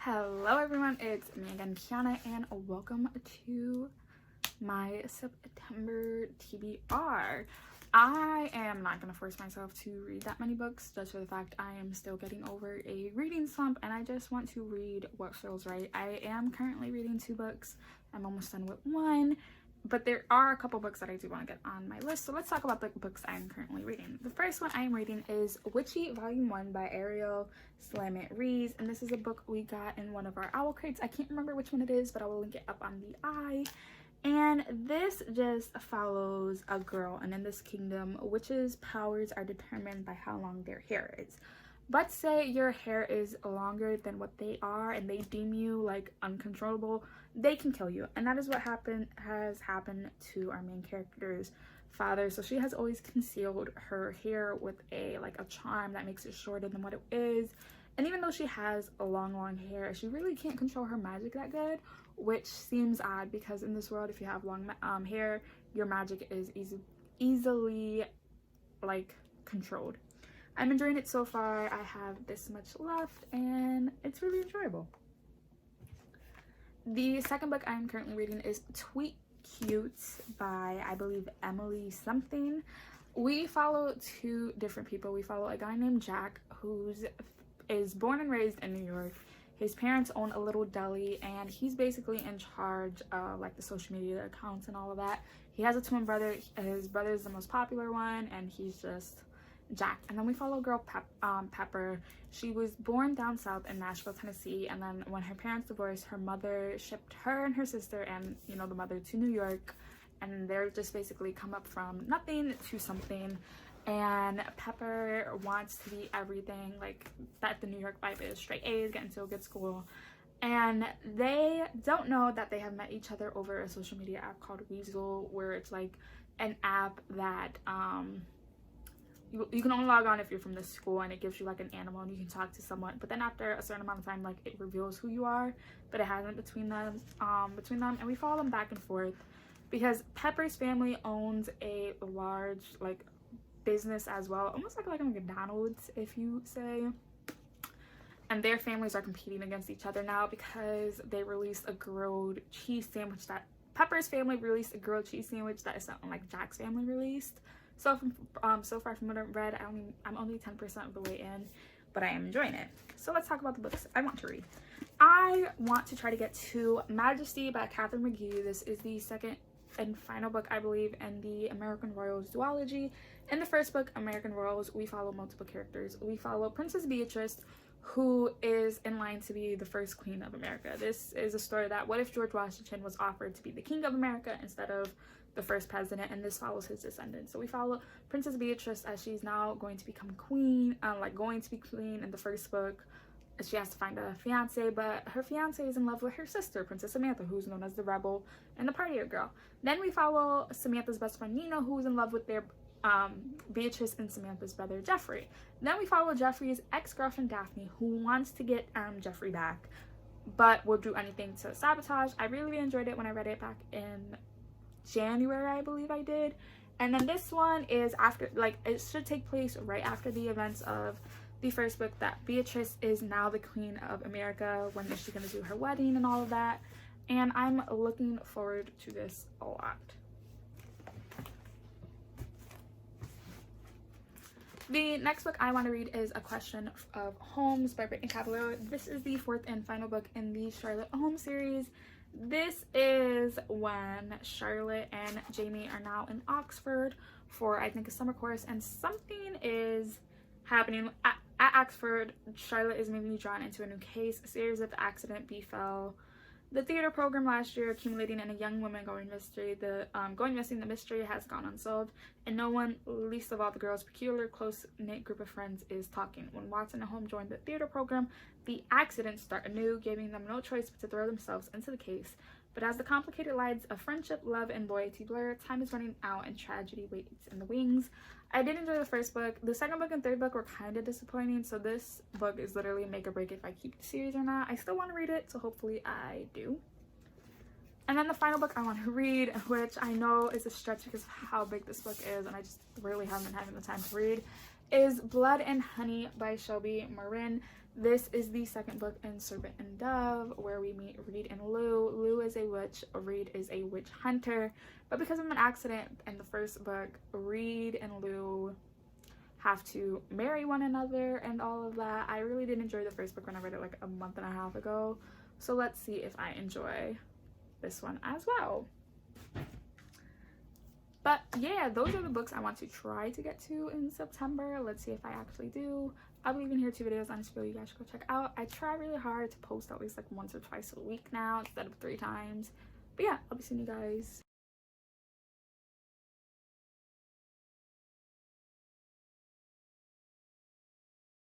Hello everyone, it's me again, Kiana, and welcome to my September TBR. I am not going to force myself to read that many books just for the fact I am still getting over a reading slump and I just want to read what feels right. I am currently reading 2 books. I'm almost done with 1. But there are a couple books that I do want to get on my list, so let's talk about the books I'm currently reading. The first one I am reading is Witchy Volume 1 by Ariel Slamit Rees, and this is a book we got in one of our owl crates. I can't remember which one it is, but I will link it up on the eye. And this just follows a girl, and in this kingdom, witches' powers are determined by how long their hair is. But say your hair is longer than what they are and they deem you like uncontrollable, they can kill you. And that is what has happened to our main character's father. So she has always concealed her hair with a charm that makes it shorter than what it is. And even though she has a long hair, she really can't control her magic that good, which seems odd because in this world, if you have long hair, your magic is easily controlled. I'm enjoying it so far. I have this much left and it's really enjoyable. The second book I'm currently reading is Tweet Cute by, I believe, Emily something. We follow 2 different people. We follow a guy named Jack who is born and raised in New York. His parents own a little deli and he's basically in charge of the social media accounts and all of that. He has a twin brother. His brother is the most popular one and he's just Jack. And then we follow girl Pepper. She was born down south in Nashville, Tennessee, and then when her parents divorced, her mother shipped her and her sister and the mother to New York, and they're just basically come up from nothing to something. And Pepper wants to be everything that the New York vibe is: straight A's, get into a good school. And they don't know that they have met each other over a social media app called Weasel, where it's an app that you can only log on if you're from this school, and it gives you an animal and you can talk to someone, but then after a certain amount of time it reveals who you are, but it hasn't between them. And we follow them back and forth because Pepper's family owns a large business as well, almost like a McDonald's, if you say, and their families are competing against each other now because they released a grilled cheese sandwich that Pepper's family released, a grilled cheese sandwich that is something like Jack's family released. So so far from what I've read, I'm only 10% of the way in, but I am enjoying it. So let's talk about the books I want to read. I want to try to get to Majesty by Catherine McGee. This is the second and final book, I believe, in the American Royals duology. In the first book, American Royals, we follow multiple characters. We follow Princess Beatrice, who is in line to be the first queen of America. This is a story that what if George Washington was offered to be the king of America instead of the first president, and this follows his descendants. So we follow Princess Beatrice as she's now going to become queen, going to be queen in the first book. She has to find a fiance, but her fiance is in love with her sister, Princess Samantha, who's known as the rebel and the partier girl. Then we follow Samantha's best friend Nina, who's in love with their Beatrice and Samantha's brother Jeffrey. Then we follow Jeffrey's ex-girlfriend Daphne, who wants to get Jeffrey back, but will do anything to sabotage. I really enjoyed it when I read it back in January, I believe I did. And then this one is after, it should take place right after the events of the first book, that Beatrice is now the queen of America. When is she going to do her wedding and all of that? And I'm looking forward to this a lot. The next book I want to read is A Question of Holmes by Brittany Cavallaro. This is the 4th and final book in the Sherlock Holmes series. This is when Charlotte and Jamie are now in Oxford for, I think, a summer course, and something is happening at Oxford. Charlotte is maybe drawn into a new case. A series of accident befell the theater program last year, accumulating in a young woman going missing. The mystery has gone unsolved, and no one, least of all the girl's peculiar close-knit group of friends, is talking. When Watson and Holmes join the theater program, the accidents start anew, giving them no choice but to throw themselves into the case. But as the complicated lives of friendship, love, and loyalty blur, time is running out and tragedy waits in the wings. I did enjoy the first book. The second book and third book were kind of disappointing, so this book is literally make or break if I keep the series or not. I still want to read it, so hopefully I do. And then the final book I want to read, which I know is a stretch because of how big this book is, and I just really haven't been having the time to read, is Blood and Honey by Shelby Marin. This is the second book in Serpent and Dove, where we meet Reed and Lou. Lou is a witch, Reed is a witch hunter, but because of an accident in the first book, Reed and Lou have to marry one another and all of that. I really did enjoy the first book when I read it like a month and a half ago, so let's see if I enjoy this one as well. But yeah, those are the books I want to try to get to in September. Let's see if I actually do. I'll be leaving here 2 videos on this video you guys should go check out. I try really hard to post at least like once or twice a week now instead of 3 times. But yeah, I'll be seeing you guys